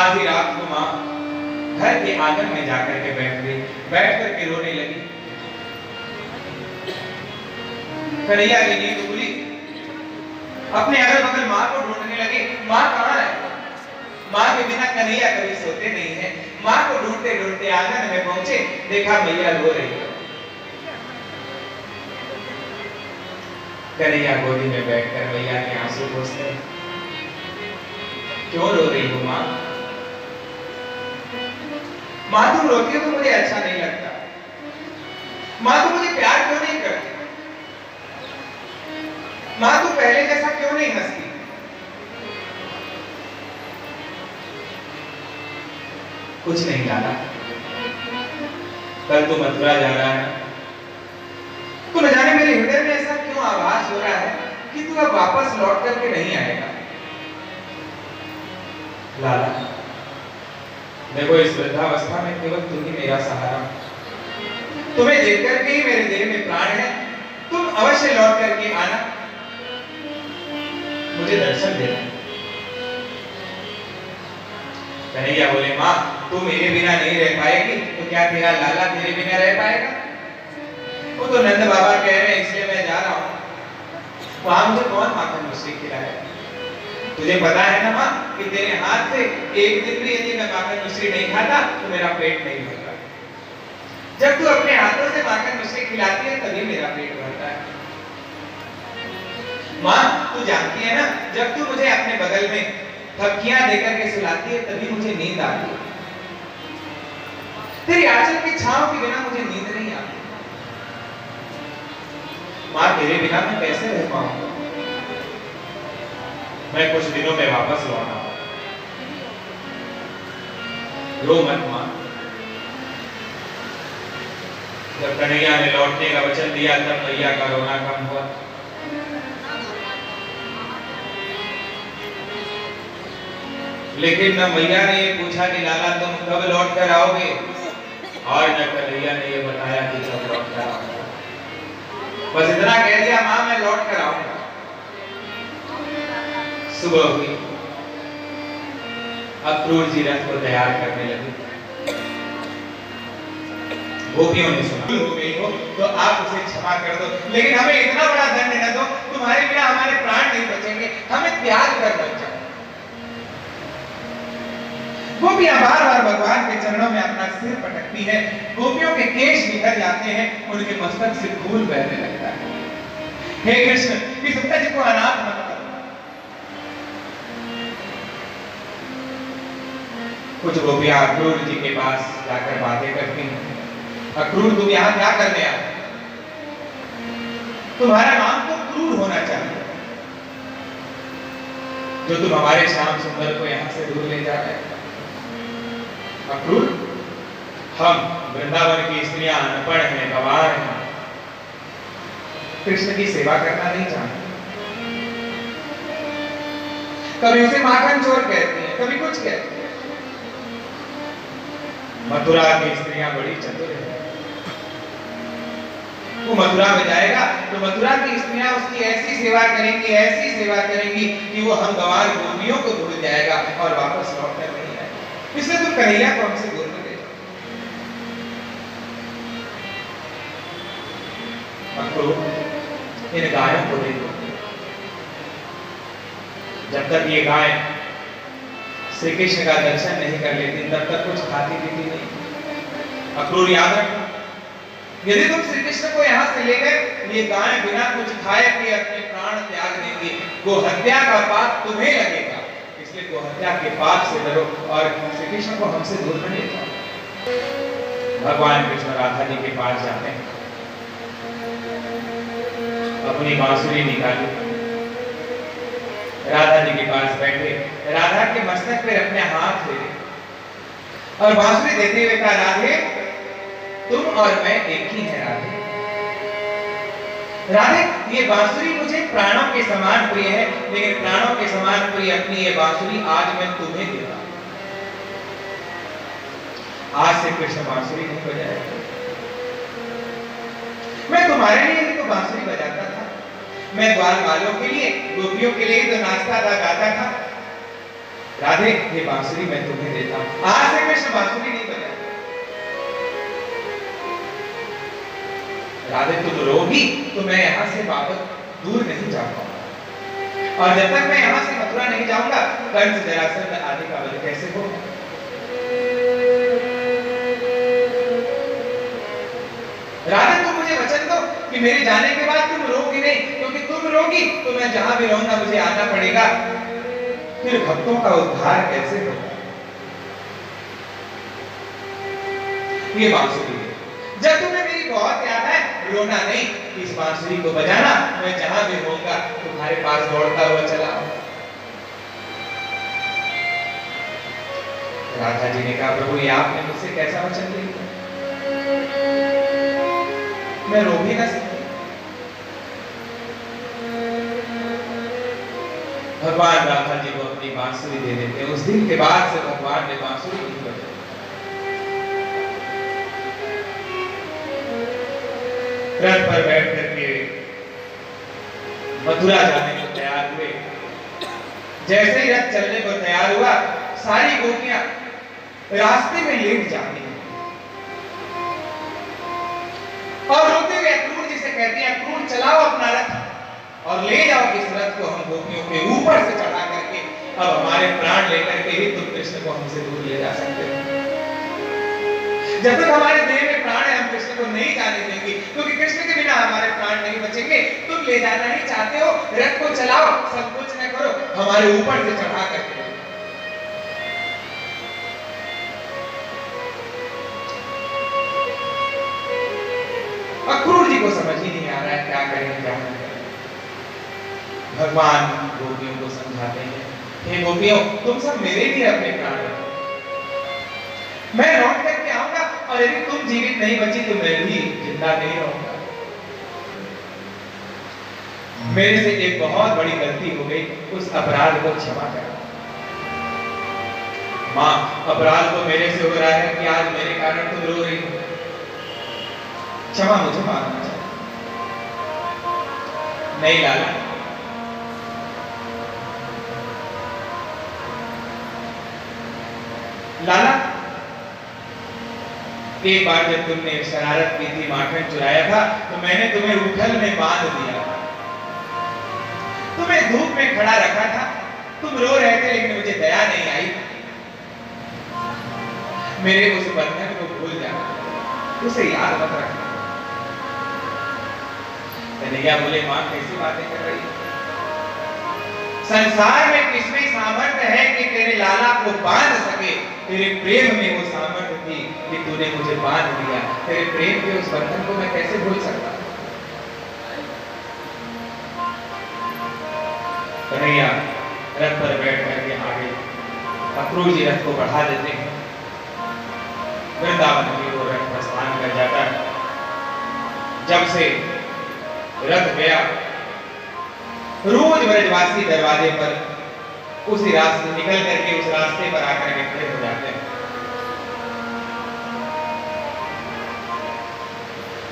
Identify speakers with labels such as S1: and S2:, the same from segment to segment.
S1: आधी रात को माँ घर के आंगन में जाकर के बैठ गई, बैठ करके रोने लगी। कन्हैया की नींद खुली, अपने अगल बगल माँ को ढूंढने लगे, माँ कहाँ है? माँ के बिना कन्हैया कभी सोते नहीं है। माँ को ढूंढते ढूंढते आंगन में पहुंचे, देखा मैया रो रही है। कन्हैया गोदी में बैठकर मैया के आंसू पोंछते, क्यों रो रही हो माँ? माँ तुम रोती हो तो मुझे अच्छा नहीं लगता। माँ तुम मुझे प्यार क्यों नहीं करती? माँ तुम पहले जैसा क्यों नहीं हंसती? कुछ नहीं लाला, कल तू मथुरा जा रहा है, तो न जाने मेरे हृदय में ऐसा क्यों आभास हो रहा है कि तू अब वापस लौट करके नहीं आएगा। लाला देखो, इस वृद्धावस्था में केवल तुम ही मेरा सहारा, तुम्हें देख करके ही मेरे देह में प्राण है। तुम अवश्य लौट करके आना, मुझे दर्शन देना। कन्हैया बोले, माँ तू मेरे बिना नहीं रह पाएगी तो क्या तेरा लाला तेरे बिना रह पाएगा? वो तो नंद बाबा कह रहे हैं इसलिए मैं जा रहा हूँ, वहां मुझे कौन माखन मिश्री खिलाएगा? तुझे पता है ना माँ कि तेरे हाथ से एक दिन भी यदि मैं माखन मिश्री नहीं खाता तो मेरा पेट नहीं भरता। जब तू अपने हाथों से माखन मिश्री खिलाती है तभी मेरा पेट भरता है। माँ तू जानती है ना, जब तू मुझे अपने बगल में थपकियां देकर के सुलाती है तभी मुझे नींद आती है। तेरी आंचल की छांव के बिना मुझे नींद नहीं आती। माँ तेरे बिना मैं कैसे रह पाऊंगा? मैं कुछ दिनों में वापस लौटा। रो मत माँ। जब कन्हैया ने लौटने का वचन दिया तब मैया का रोना कम हुआ। लेकिन न मैया ने ये पूछा कि लाला तुम कब लौट कर आओगे, और न कन्हैया ने ये बताया कि कब लौट कर आओगे। बस इतना कह दिया, माँ मैं लौट कर आऊंगा। सुबह हुई, अक्रूर जी रथ को तैयार करने लगे। गोपियों ने सुना हो गई हो तो आप उसे क्षमा कर दो, लेकिन हमें इतना बड़ा दंड न दो, तुम्हारे बिना हमारे प्राण नहीं बचेंगे, हमें त्याग कर बच जाओ। गोपियां बार बार भगवान के चरणों में अपना सिर पटकती है, गोपियों के केश निकल जाते हैं, उनके मस्तक से खून बहने लगता है। हे कृष्ण, इस ब्रज को अनाथ मत करो। कुछ गोपियां अक्रूर जी के पास जाकर बातें करती हैं, अक्रूर तुम यहाँ क्या करने आए? तुम्हारा नाम तो क्रूर होना चाहिए, जो तुम हमारे श्याम सुंदर को यहाँ से दूर ले जा रहे हैं। अक्रूर, हम वृंदावन की स्त्रियां अनपढ़ हैं, गंवार हैं, कृष्ण की सेवा करना नहीं जानते। कभी उसे माखन चोर कहती हैं, कभी कुछ कहती हैं। मथुरा की स्त्रियां बड़ी चतुर हैं। वो मथुरा में जाएगा तो मथुरा की स्त्रियां उसकी ऐसी सेवा करेंगी कि वो हम गंवार गोपियों को भूल जाएगा और वापस लौट कर नहीं आएगा। इसलिए तुम कन्हैया को हमसे दूर कर दे। इन गायों को देखो, जब तक ये गाय श्री कृष्ण का दर्शन नहीं कर लेती तब तक कुछ खाती पीती नहीं। अक्रूर याद रखना, यदि तुम श्री कृष्ण को यहाँ से ले गए, ये गाय बिना कुछ खाए पिए अपने प्राण त्याग देंगी। गोहत्या का पाप तुम्हें लगेगा, इसलिए गोहत्या के पाप से डरो और श्री कृष्ण को हमसे दूर न ले जाओ। भगवान कृष्ण राधा जी के पास जाते हैं, अपनी बांसुरी निकाली, राधा जी के पास बैठे, राधा के मस्तक पर अपने हाथ फेरे और बांसुरी देते हुए कहा, राधे तुम और मैं एक ही है। राधे ये बांसुरी मुझे प्राणों के समान प्रिय है, लेकिन प्राणों के समान प्रिय अपनी ये बांसुरी आज मैं तुम्हें दे रहा हूं। आज से कृष्ण बांसुरी नहीं बजाएगा। मैं तुम्हारे लिए ही तो बांसुरी बजाता था, मैं ग्वाल वालों के लिए, गोपियों के लिए तो नाचता था, गाता था। राधे ये बांसुरी मैं तुम्हें देता हूं। आज से कृष्ण बांसुरी नहीं बजाए। राधे तुम रोगी तो मैं यहां से वापस दूर नहीं जा पाऊंगा, और जब तक मैं यहां से मथुरा नहीं जाऊंगा कंस जरासंध आदि का वध कैसे होगा। राधे तुम मुझे वचन दो कि मेरे जाने के बाद तुम रोगी नहीं, क्योंकि तुम रोगी तो मैं जहां भी रहूंगा मुझे आना पड़ेगा, फिर भक्तों का उद्धार कैसे होगा। ये बांसुरी है, जब तुम्हें मेरी बहुत याद है रोना नहीं, इस बांसुरी को बजाना, मैं जहां भी होऊंगा तुम्हारे पास दौड़ता हुआ चला आऊंगा। राधा जी ने कहा प्रभु ये आपने मुझसे कैसा वचन लिया, मैं रो भी ना सकती। भगवान राधा जी को अपनी बांसुरी दे देते। उस दिन के बाद से भगवान ने बांसुरी नहीं बजाई। रथ पर बैठ करके मथुरा जाने को तैयार हुए। जैसे ही रथ चलने को तैयार हुआ सारी गोपियां रास्ते में लेट जाती हैं और रोते हुए अक्रूर जी से कहती हैं अक्रूर चलाओ अपना रथ और ले जाओ इस रथ को हम गोपियों के ऊपर से चढ़ा करके, अब हमारे प्राण लेकर के ही तुम कृष्ण को हमसे दूर ले जा सकते हो। जब तक हमारे देह में प्राण है हम कृष्ण को नहीं जाने देंगे, क्योंकि कृष्ण के बिना हमारे प्राण नहीं बचेंगे। तुम ले जाना ही चाहते हो, रथ को चलाओ, सब कुछ न करो, हमारे ऊपर से चढ़ा करके। अक्रूर जी को समझ ही नहीं आ रहा है क्या करें क्या नहीं करें। भगवान गोपियों को समझाते हैं, हे गोपियों तुम सब मेरे लिए अपने प्राण रखो, मैं लौट करके आऊंगा और यदि तुम जीवित नहीं बची तो मैं भी जिंदा नहीं रहूंगा। मेरे से एक बहुत बड़ी गलती हो गई, उस अपराध को क्षमा करो। मां अपराध तो मेरे से हो रहा है कि आज मेरे कारण तुम रो रही हो, क्षमा मुझे मांगना चाहिए। नहीं लाला, लाला एक बार जब तुमने शरारत की थी, माखन चुराया था, तो मैंने तुम्हें उठल में बांध दिया था, तुम्हें धूप में खड़ा रखा था, तुम रो रहे थे लेकिन मुझे दया नहीं आई। मेरे उस बंधन को भूल जाना, उसे याद मत रखना। कन्हैया बोले मां कैसी बातें कर रही है, संसार में किसमें सामर्थ्य है कि तेरे लाला को बांध सके, तेरे प्रेम में वो सामर्थ्य थी कि तूने मुझे बांध दिया। तेरे प्रेम के उस बंधन को मैं कैसे भूल सकता। कन्हैया रथ पर बैठ करके आगे, अक्रूर जी रथ को बढ़ा देते हैं, वृंदावन की ओर रथ प्रस्थान कर जाता है। जब से रथ गया रोज ब्रजवासी दरवाजे पर उसी रास्ते निकल करके उस रास्ते पर आकर के खड़े हो जाते हैं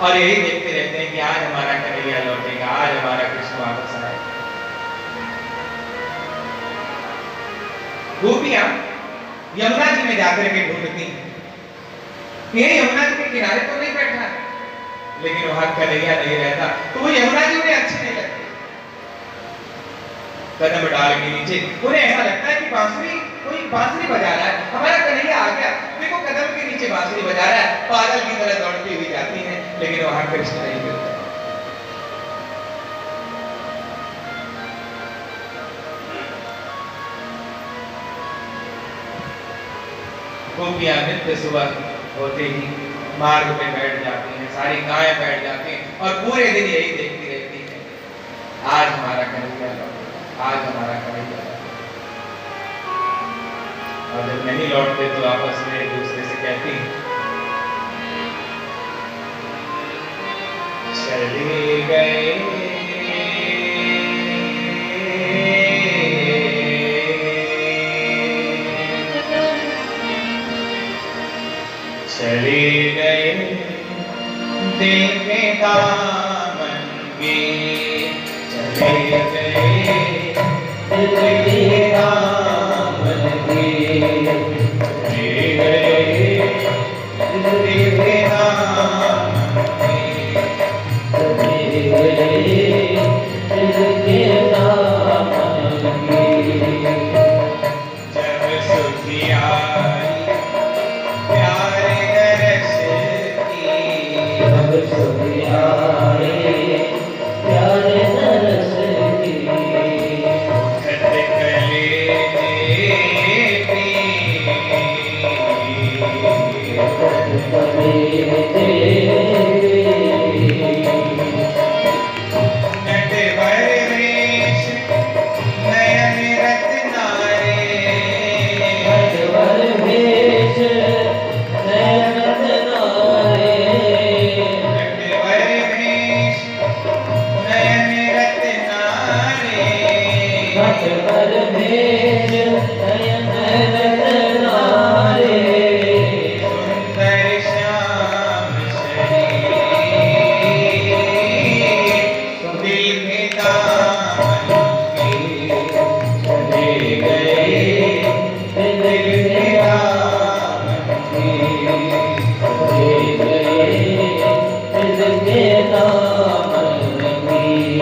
S1: और यही देखते रहते हैं कि आज हमारा कन्हैया लौटेगा, आज हमारा कृष्ण वापस आएगा। गोपियां यमुना जी में जाकर के ढूंढती हैं, ये यमुना जी के किनारे तो नहीं बैठा है, लेकिन वहां कन्हैया नहीं रहता, तो वो यमुना जी उन्हें अच्छी नहीं लगती। कदम डाल के नीचे उन्हें ऐसा लगता है कि बांसुरी, कोई बांसुरी बजा रहा है, हमारा कन्हैया आ गया, देखो कदम के नीचे बांसुरी बजा रहा है। पागल की तरह दौड़ती हुई जाती है, लेकिन वहां कृष्ण नहीं मिलता। गोपियां नित्य सुबह होते ही मार्ग पे बैठ जाती हैं, सारी गायें बैठ जाती हैं और पूरे दिन यही देखती रहती हैं, आज हमारा कन्हैया लौटेगा, आज हमारा कन्हैया लौटेगा। और जब नहीं लौटते तो आपस में एक दूसरे से कहती हैं, चले गए चले गए दिल के दामन में, चले गए दिल के दामन
S2: आए प्यारे नरस की
S1: के दामन की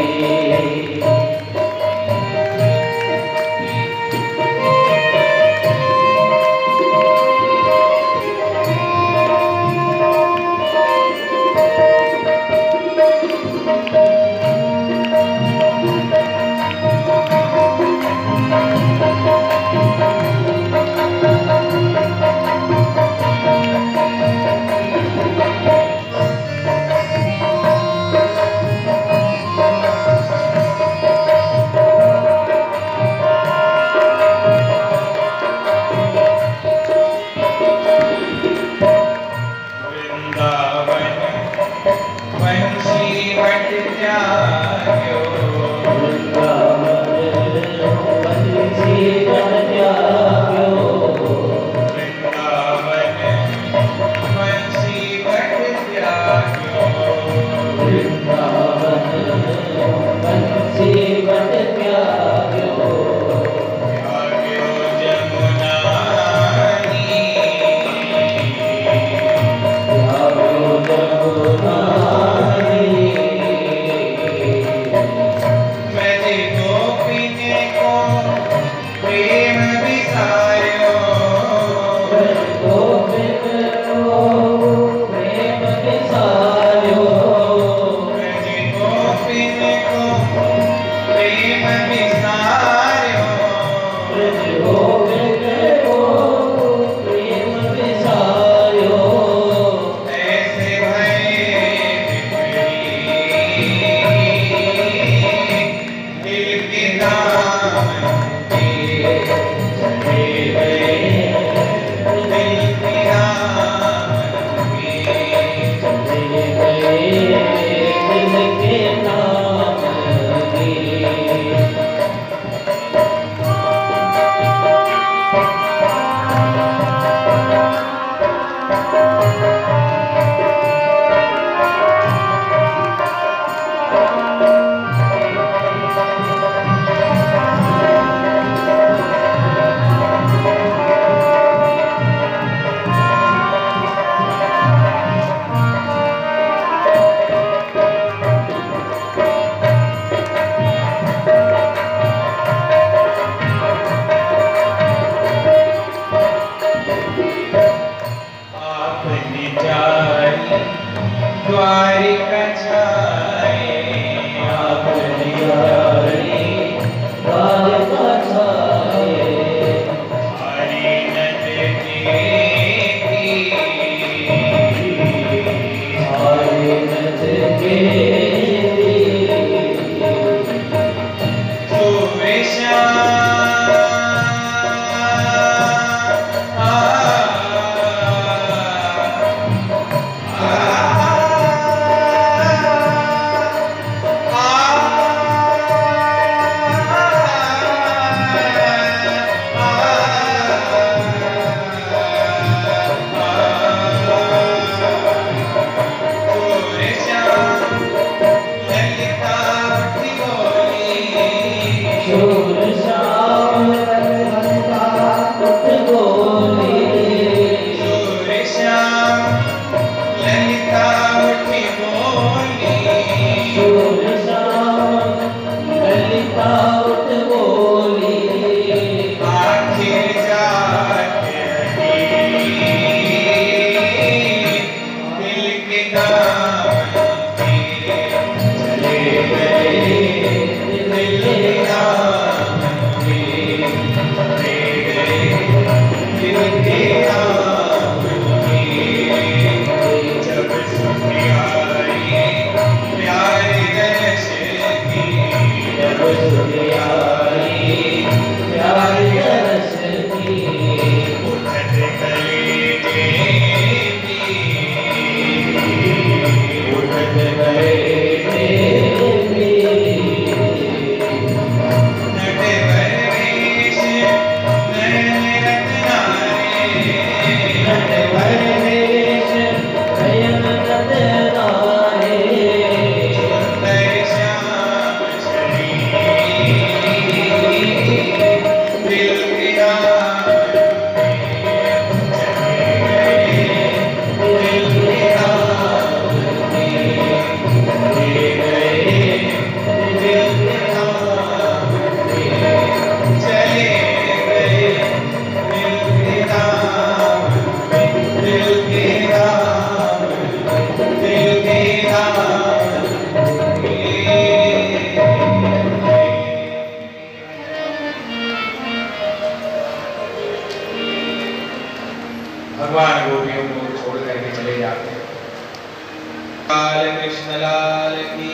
S1: कृष्ण लाल की।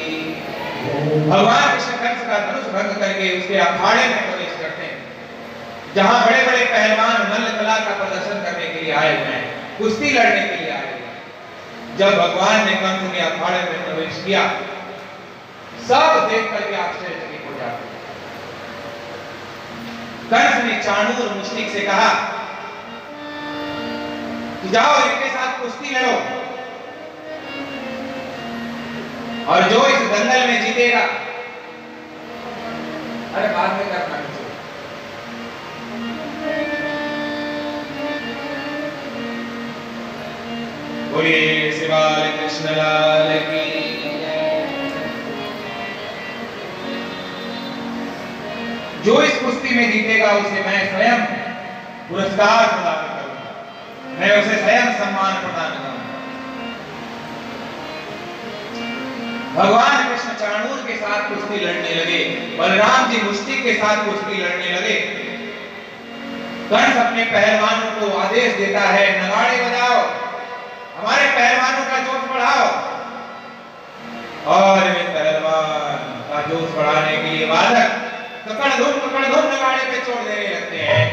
S1: भगवान कृष्ण कंस का धनुष भंग करके उसके अखाड़े में प्रवेश करते हैं, जहां बड़े बड़े पहलवान मल्ल कला का प्रदर्शन करने के लिए आए हुए हैं, कुश्ती लड़ने के लिए आए हुए हैं। जब भगवान ने कंस के अखाड़े में प्रवेश किया, सब देख करके आश्चर्यचकित हो जाते। कंस ने चाणूर मुश्तिक से कहा कि जाओ इनके साथ कुश्ती लड़ो, और जो इस दंगल में जीतेगा, अरे बाद में करना है। बोलिए शिवाय कृष्ण लाल की। जो इस कुश्ती में जीतेगा उसे मैं स्वयं पुरस्कार प्रदान करूंगा, मैं उसे स्वयं सम्मान प्रदान करूंगा। भगवान कृष्ण चाणूर के साथ कुश्ती लड़ने लगे, बलराम जी मुश्तिक के साथ कुश्ती लड़ने लगे। कंस अपने पहलवानों को आदेश देता है, नगाड़े बजाओ, हमारे पहलवानों का जोश बढ़ाओ। और वे पहलवान का जोश बढ़ाने के लिए वादक ककड़ धुम नगाड़े पे छोड़ देने लगते हैं।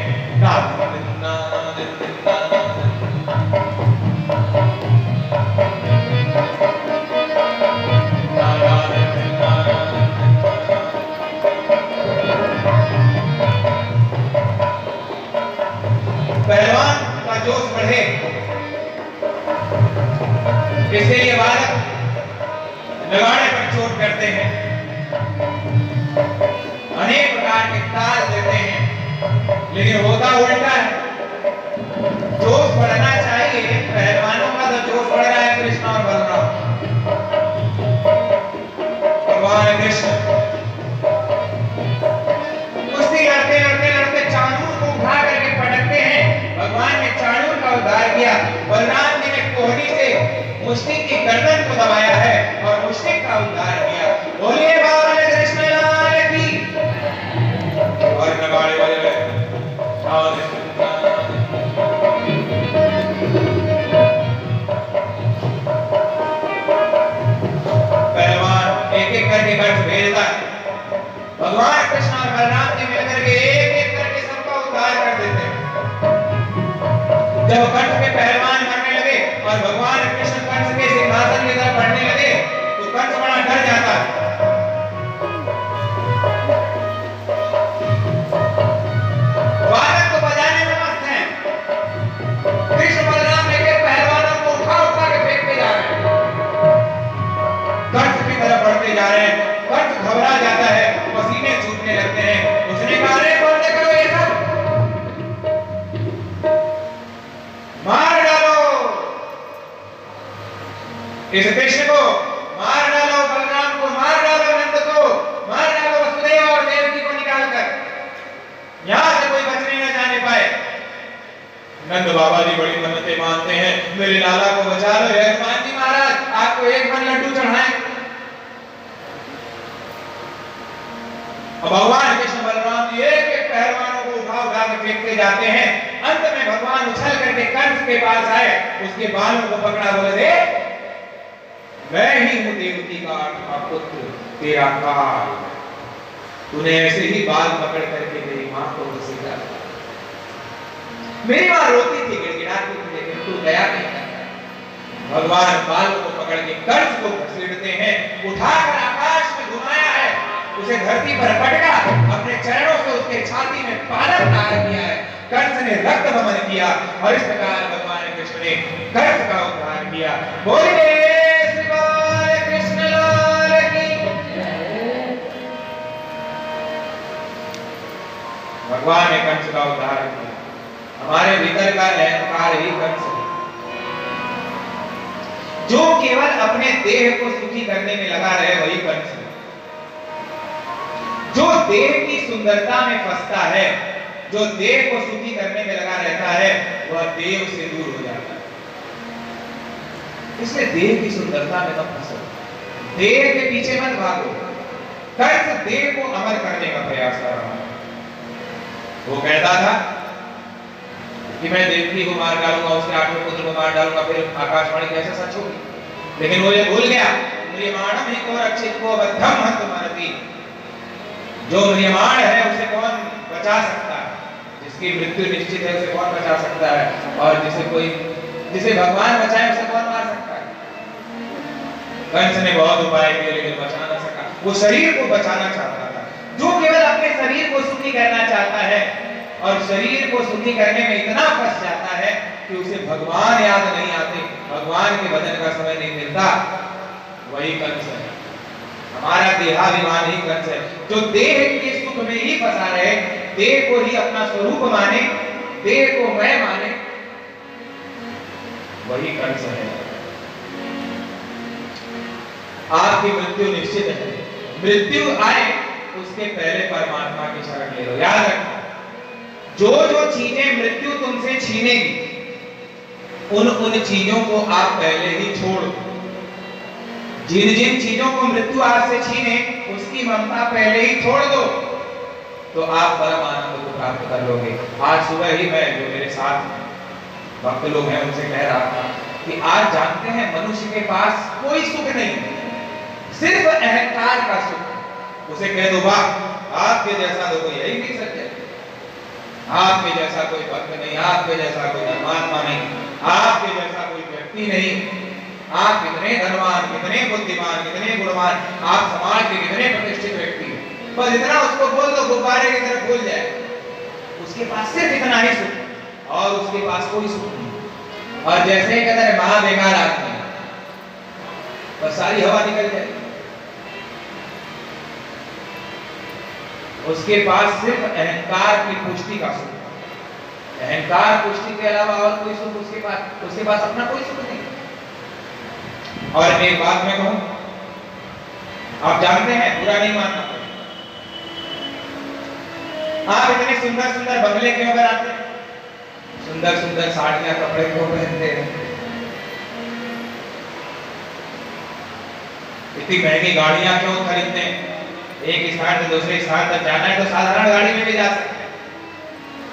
S1: पहलवान का जोश बढ़े, इसलिए बालक नगाड़े पर चोट करते हैं, अनेक प्रकार के ताल देते हैं, लेकिन होता उल्टा है। जोश बढ़ना चाहिए, पहलवानों का तो जोश बढ़ रहा है कृष्ण और बलराम। भगवान कृष्ण कुश्ती लड़ते लड़ते लड़ते चाणूर को उठा करके पटकते हैं। भगवान ने चाणूर का उद्धार किया, बलराम जी ने कोहनी से मुश्तिक की गर्दन को दबाया है और मुश्तिक का उद्धार किया। बोलिए बाल कृष्ण लाल की। और नगाड़े बजे पहलवान एक एक करके कंस भेजता है। भगवान कृष्ण और बलराम जी मिलकर के एक एक करके सबका उद्धार कर देते हैं। जब कंस के पहलवान मरने लगे और भगवान कृष्ण कंस के सिंहासन की तरफ बढ़ने लगे, तो कंस बड़ा डर जाता है। वादक तो बजाने में मस्त हैं, कृष्ण बलराम एक एक पहलवानों को उठा उठा के फेंकते जा रहे हैं, कंस की तरफ बढ़ते जा रहे हैं। कंस घबरा जाता है, पसीने छूटने लगते हैं। उसने कहा, अरे कौन करो ये सब, मार डालो इस कृष्ण को, मार डालो बलराम को, मार डालो नंद को, मार डालो वसुदेव और देवकी को निकाल कर, यहां से कोई बचने न जाने पाए। नंद बाबा जी बड़ी मन्नतें मानते हैं, मेरे लाला को बचा लो। हनुमान जी महाराज आपको एक मन लड्डू चढ़ाएं। भगवान कृष्ण बलराम जी एक एक पहलवानों को उठा उठा के फेंकते जाते हैं। अंत में भगवान उछल करके कंस के पास आए, उसके बालों को पकड़ा, बोले, दे मैं ही हूं देवकी का आठवां पुत्र, तेरा काल, तूने ऐसे ही बाल पकड़ करके मेरी मां को घसीटा। मेरी मां रोती थी, गिड़गिड़ाती थी, लेकिन तू दया नहीं करता। भगवान बालों को पकड़ के कंस को घसीटते हैं, उठाकर आकाश में घुमाया है, उसे धरती पर पटका, अपने चरणों से उसके छाती में पालक डाल दिया है। कंस ने रक्त बमन किया और इस प्रकार भगवान कृष्ण ने कंस का उद्धार किया। बोलिए शिवाय कृष्ण लाल की। भगवान ने कंस का उद्धार किया। हमारे भीतर का अहंकार ही कंस है, जो केवल अपने देह को सुखी करने में लगा रहे, वही कंस है। जो देह की सुंदरता में फंसता है, जो देह को सुखी करने में लगा रहता है, वह देव से दूर हो जाता है। इसलिए देह की सुंदरता में मत फंसो, देह के पीछे मत भागो। कंस देह को अमर करने का प्रयास कर रहा है। वो कहता था कि मैं देवकी को मार डालूंगा, उसके आठवें पुत्र को मार डालूंगा, फिर आकाशवाणी कैसे सच होगी। लेकिन वो ये भूल गया, म्रियमाणम ही को रक्षित को बद्धम हंत मरती। जो म्रियमाण है उसे कौन बचा सकता है? जिसकी मृत्यु निश्चित है उसे कौन बचा सकता है? और जिसे भगवान बचाए उसे कौन मार सकता है? कंस ने बहुत उपाय किए लेकिन बचा ना सका। वो शरीर को बचाना चाहता था। जो केवल अपने शरीर को सुखी करना चाहता है और शरीर को सुखी करने में इतना फंस जाता है कि उसे भगवान याद नहीं आते, भगवान के भजन का समय नहीं मिलता, वही कंस है। हमारा देहाभिमान ही कंस है, जो देह के सुख में ही फंसा रहे, देह को ही अपना स्वरूप माने, देह को मैं माने, वही कंस है। आपकी मृत्यु निश्चित है। मृत्यु आए उसके पहले परमात्मा की शरण ले लो। याद रखना, जो जो चीजें मृत्यु तुमसे छीनेगी उन चीजों को आप पहले ही छोड़ दो। जिन जिन चीजों को मृत्यु आपसे छीने उसकी ममता पहले ही छोड़ दो, तो आप परम आनंद को प्राप्त कर लोगे। आज सुबह ही मैं जो मेरे साथ भक्त लोग हैं उनसे कह रहा था कि आज जानते हैं मनुष्य के पास कोई सुख नहीं, सिर्फ अहंकार का सुख। उसे कह दो वाह आपके जैसा तो कोई यही नहीं सच्चा, आपके जैसा कोई भक्त नहीं, आपके जैसा कोई धर्मात्मा नहीं, आपके जैसा कोई व्यक्ति नहीं। आप कितने धनवान, कितने बुद्धिमान, कितने गुणवान, आप समाज के कितने प्रतिष्ठित व्यक्ति हैं। बस इतना उसको बोल दो, गुब्बारे की तरह भूल जाए। उसके पास सिर्फ इतना ही सुख और उसके पास कोई सुख नहीं। और जैसे ही कहता है महा बेकार आदमी, बस सारी हवा निकल जाएगी। उसके पास सिर्फ अहंकार की पुष्टि का सुख, अहंकार पुष्टि के अलावा और कोई सुख उसके पास अपना कोई सुख नहीं। और एक बात मैं कहूं, आप जानते हैं, बुरा नहीं मानना पड़ेगा, आप इतने सुंदर सुंदर बंगले क्यों बनाते हैं, सुंदर सुंदर साड़ियां कपड़े क्यों पहनते हैं, इतनी महंगी गाड़ियां क्यों खरीदते हैं? एक स्थान से दूसरे स्थान तक जाना है तो साधारण गाड़ी में भी जा सकते हैं।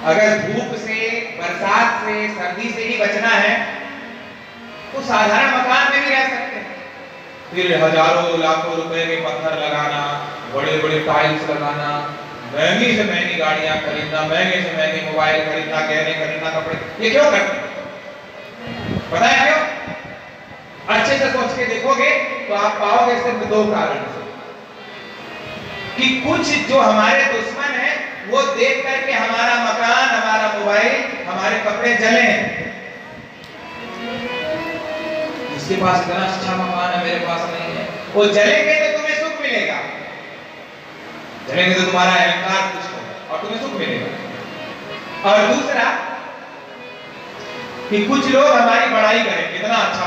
S1: अगर धूप से, बरसात से, सर्दी से ही बचना है तो साधारण मकान में भी रह सकते हैं। फिर हजारों लाखों रुपए के पत्थर लगाना, बड़े बड़े टाइल्स लगाना, महंगी से महंगी गाड़ियां खरीदना, महंगे से महंगे मोबाइल खरीदना, गहने खरीदना, कपड़े, ये क्यों करते हैं? पता है क्यों? अच्छे से सोच के देखोगे तो आप पाओगे सिर्फ दो कारण से कि कुछ जो हमारे दुश्मन है वो देख करके हमारा मकान, हमारा मोबाइल, हमारे कपड़े जले हैं। इसके पास इतना अच्छा मकान है, मेरे पास नहीं है। वो जलेंगे तो तुम्हें सुख मिलेगा, जलेंगे तो तुम्हारा अहंकार तुच्छ होगा और तुम्हें सुख मिलेगा। और दूसरा कि कुछ लोग हमारी बड़ाई करें, कितना अच्छा